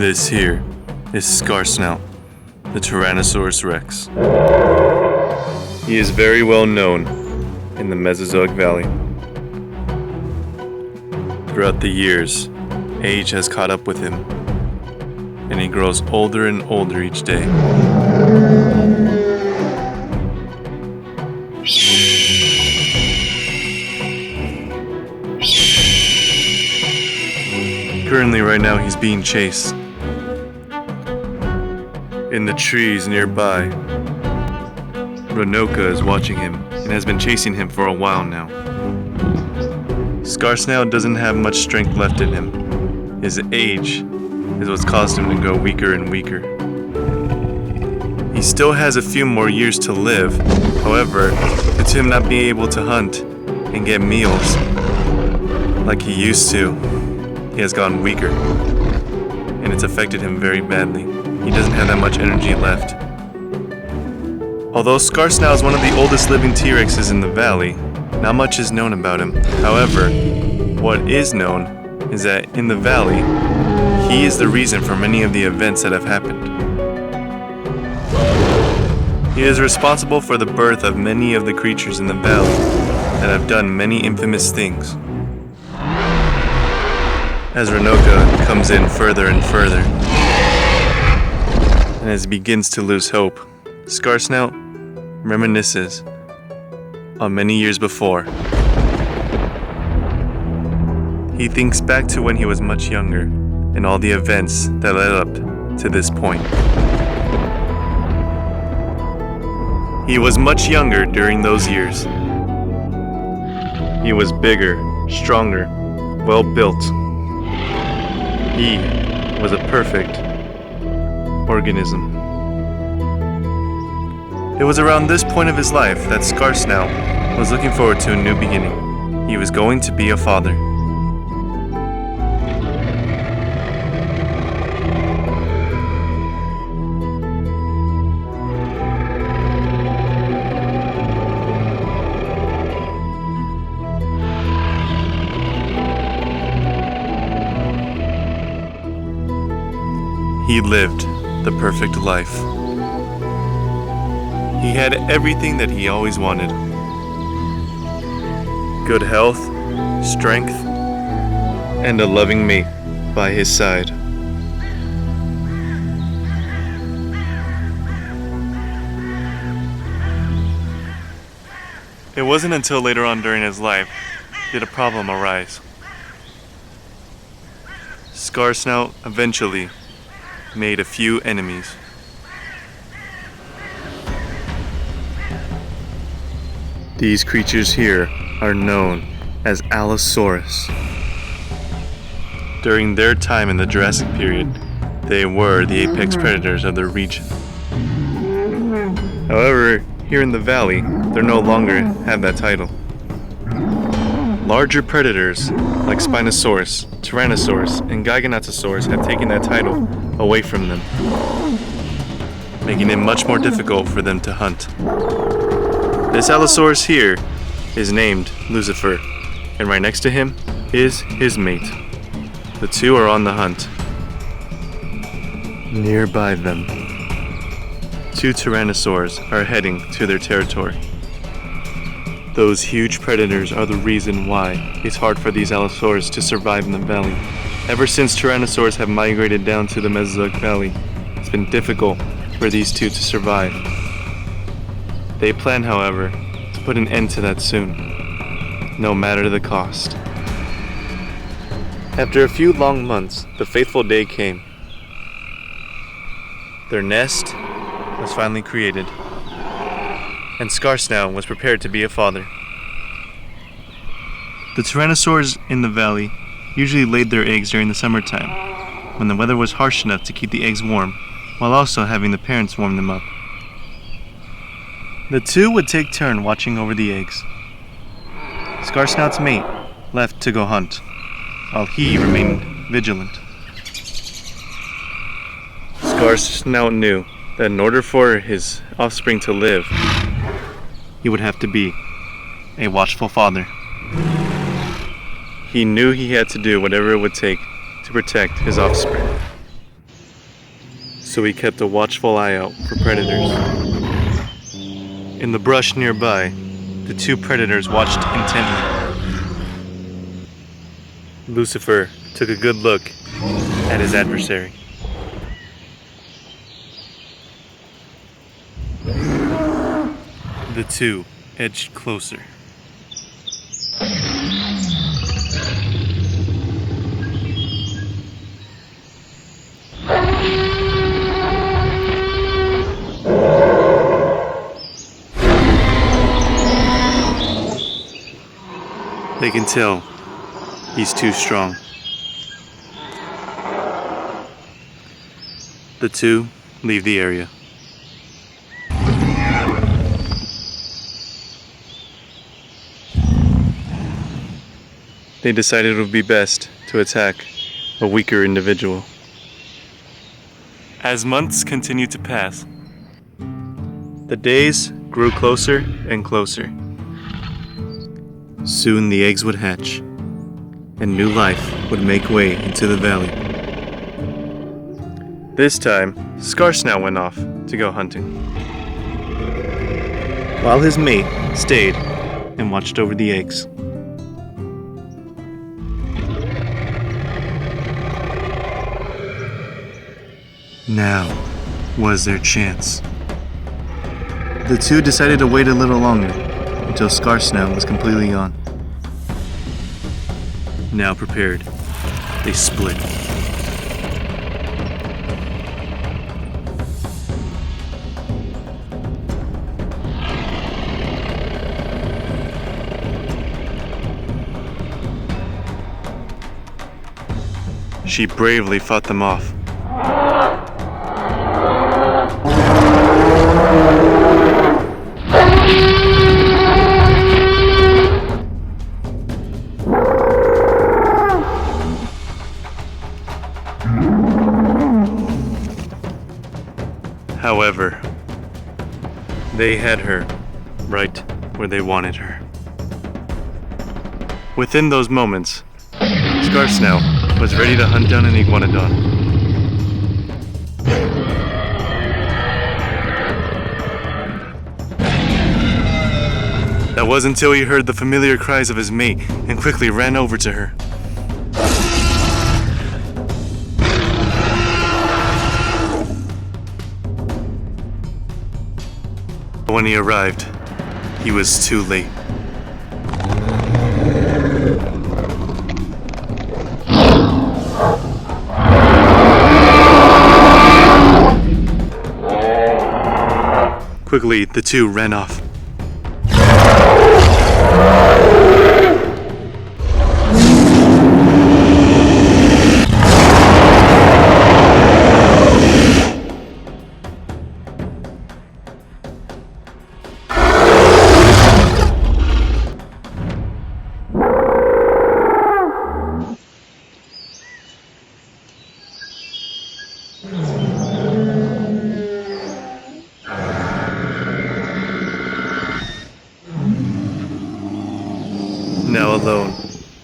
This here is Scar-Snout, the Tyrannosaurus Rex. He is very well known in the Mesozoic Valley. Throughout the years, age has caught up with him, and he grows older and older each day. Currently, right now, he's being chased. In the trees nearby, Ranoka is watching him and has been chasing him for a while now. Scar-Snout doesn't have much strength left in him. His age is what's caused him to grow weaker and weaker. He still has a few more years to live. However, due to him not being able to hunt and get meals like he used to, he has gotten weaker, and it's affected him very badly. He doesn't have that much energy left. Although Scar-Snout is one of the oldest living T-Rexes in the valley, not much is known about him. However, what is known is that in the valley, he is the reason for many of the events that have happened. He is responsible for the birth of many of the creatures in the valley that have done many infamous things. As Ranoka comes in further and further, and as he begins to lose hope, Scar-Snout reminisces on many years before. He thinks back to when he was much younger and all the events that led up to this point. He was much younger during those years. He was bigger, stronger, well-built. He was a perfect organism. It was around this point of his life that Scar-Snout was looking forward to a new beginning. He was going to be a father. He lived the perfect life. He had everything that he always wanted. Good health, strength, and a loving mate by his side. It wasn't until later on during his life did a problem arise. Scar-Snout eventually made a few enemies. These creatures here are known as Allosaurus. During their time in the Jurassic period, they were the apex predators of their region. However, here in the valley, they no longer have that title. Larger predators like Spinosaurus, Tyrannosaurus, and Giganotosaurus have taken that title away from them, making it much more difficult for them to hunt. This Allosaurus here is named Lucifer, and right next to him is his mate. The two are on the hunt. Nearby them, two Tyrannosaurs are heading to their territory. Those huge predators are the reason why it's hard for these Allosaurus to survive in the valley. Ever since Tyrannosaurs have migrated down to the Mesozoic Valley, it's been difficult for these two to survive. They plan, however, to put an end to that soon, no matter the cost. After a few long months, the fateful day came. Their nest was finally created, and Scar-Snout was prepared to be a father. The Tyrannosaurs in the valley usually laid their eggs during the summertime, when the weather was harsh enough to keep the eggs warm, while also having the parents warm them up. The two would take turn watching over the eggs. Scar-Snout's mate left to go hunt, while he remained vigilant. Scar-Snout knew that in order for his offspring to live, he would have to be a watchful father. He knew he had to do whatever it would take to protect his offspring. so he kept a watchful eye out for predators. In the brush nearby, the two predators watched intently. Lucifer took a good look at his adversary. The two edged closer. They can tell he's too strong. The two leave the area. They decided it would be best to attack a weaker individual. As months continued to pass, the days grew closer and closer. Soon the eggs would hatch, and new life would make way into the valley. This time, Scar-Snout went off to go hunting, while his mate stayed and watched over the eggs. Now was their chance. The two decided to wait a little longer until Scar-Snout was completely gone. Now prepared, they split. She bravely fought them off. However, they had her right where they wanted her. Within those moments, Scar-Snout was ready to hunt down an iguanodon. That was until he heard the familiar cries of his mate and quickly ran over to her. When he arrived, he was too late. Quickly, the two ran off. Now alone,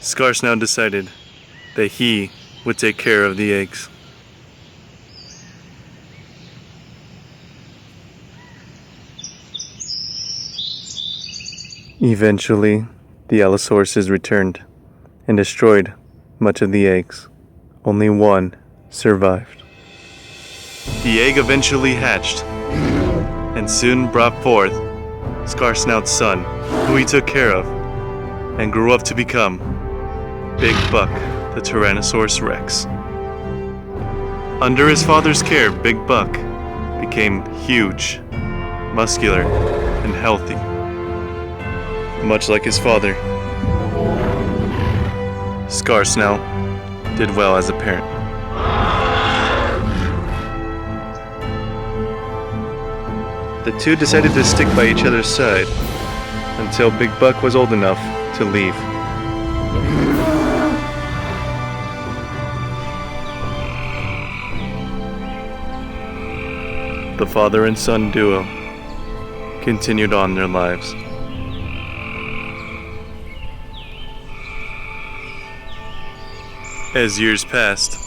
Scar-Snout decided that he would take care of the eggs. Eventually, the Allosauruses returned and destroyed much of the eggs. Only one survived. The egg eventually hatched and soon brought forth Scar-Snout's son, who he took care of and grew up to become Big Buck, the Tyrannosaurus Rex. Under his father's care, Big Buck became huge, muscular, and healthy, much like his father. Scar-Snout did well as a parent. The two decided to stick by each other's side until Big Buck was old enough to leave. The father and son duo continued on their lives. As years passed,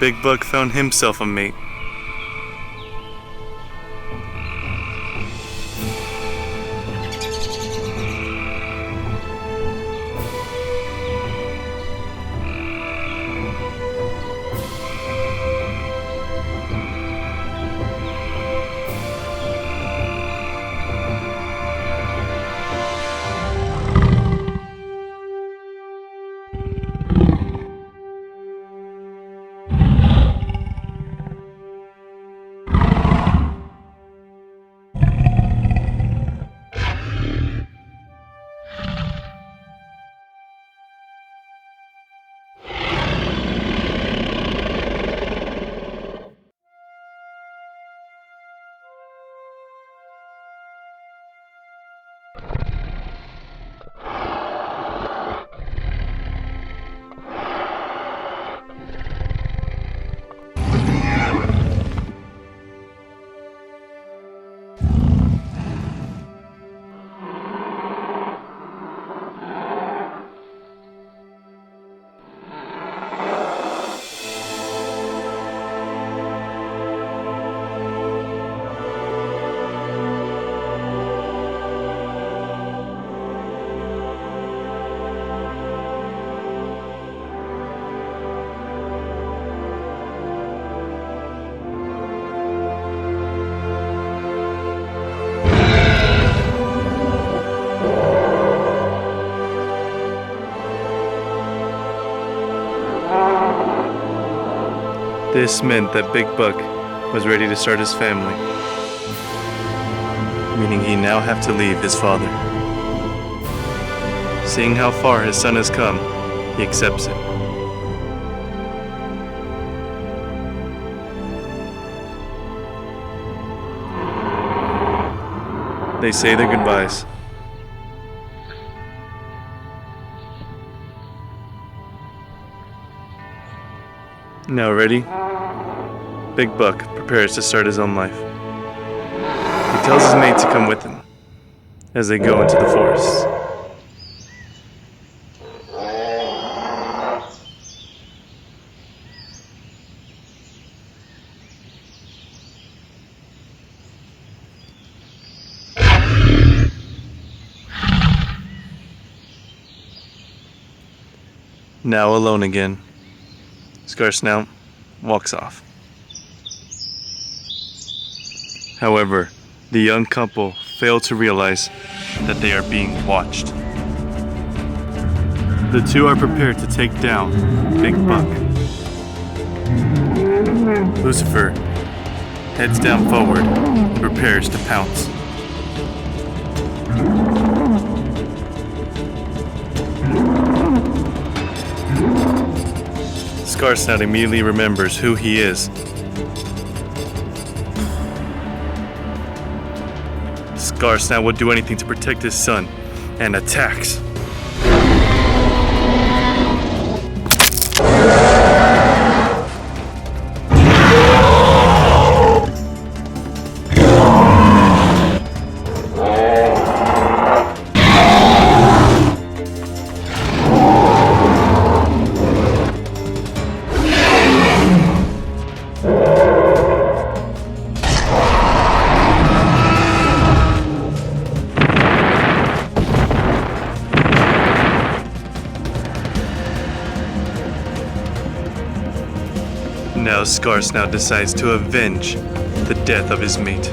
Big Buck found himself a mate. This meant that Big Buck was ready to start his family, meaning he now had to leave his father. Seeing how far his son has come, he accepts it. They say their goodbyes. Now ready? Big Buck prepares to start his own life. He tells his mate to come with him as they go into the forest. Now alone again, Scar-Snout walks off. However, the young couple fail to realize that they are being watched. The two are prepared to take down Big Buck. Lucifer heads down forward and prepares to pounce. Scar-Snout immediately remembers who he is. Scar-Snout would do anything to protect his son and attacks. Now Scar-Snout decides to avenge the death of his mate.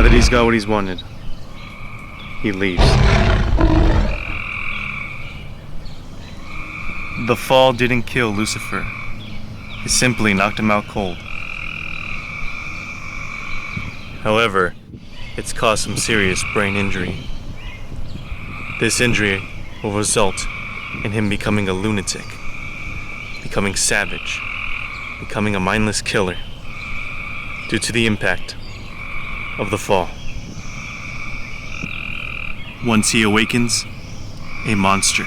that he's got what he's wanted, he leaves. The fall didn't kill Lucifer. It simply knocked him out cold. However, it's caused some serious brain injury. This injury will result in him becoming a lunatic, becoming savage, becoming a mindless killer due to the impact of the fall. Once he awakens, a monster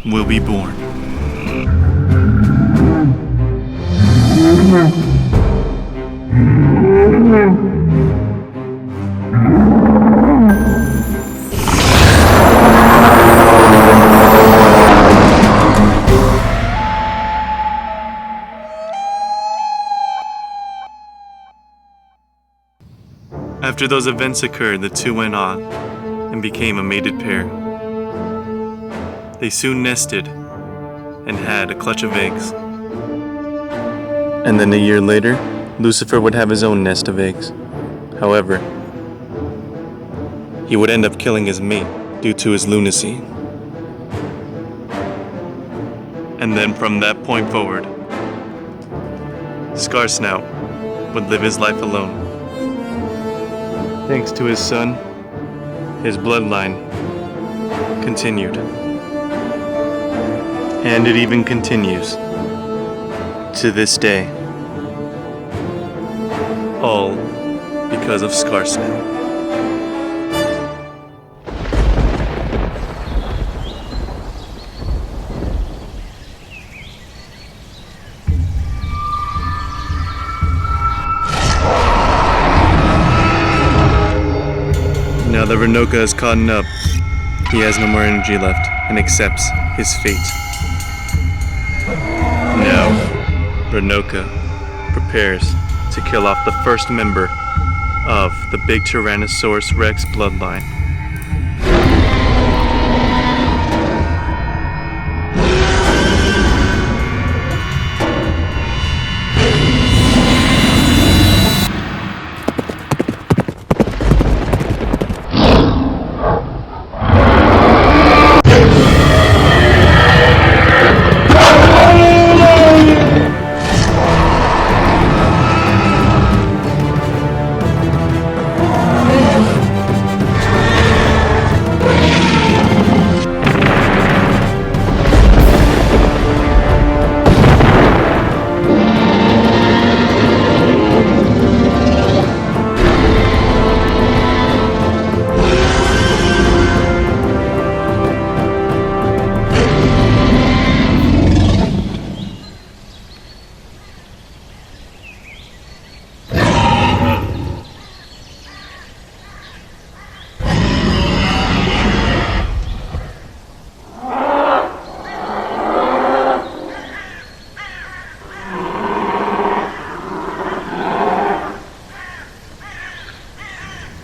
will be born. After those events occurred, the two went on and became a mated pair. They soon nested and had a clutch of eggs. And then a year later, Lucifer would have his own nest of eggs. However, he would end up killing his mate due to his lunacy. And then from that point forward, Scar-Snout would live his life alone. Thanks to his son, his bloodline continued. And it even continues to this day. All because of Scar-Snout. Now that Ranoka has caught up, he has no more energy left and accepts his fate. Now, Ranoka prepares to kill off the first member of the big Tyrannosaurus Rex bloodline.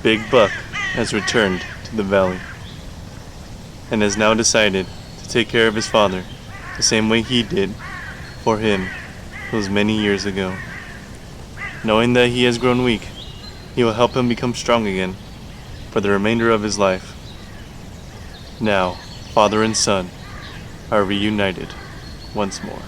Big Buck has returned to the valley and has now decided to take care of his father the same way he did for him those many years ago. Knowing that he has grown weak, he will help him become strong again for the remainder of his life. Now, father and son are reunited once more.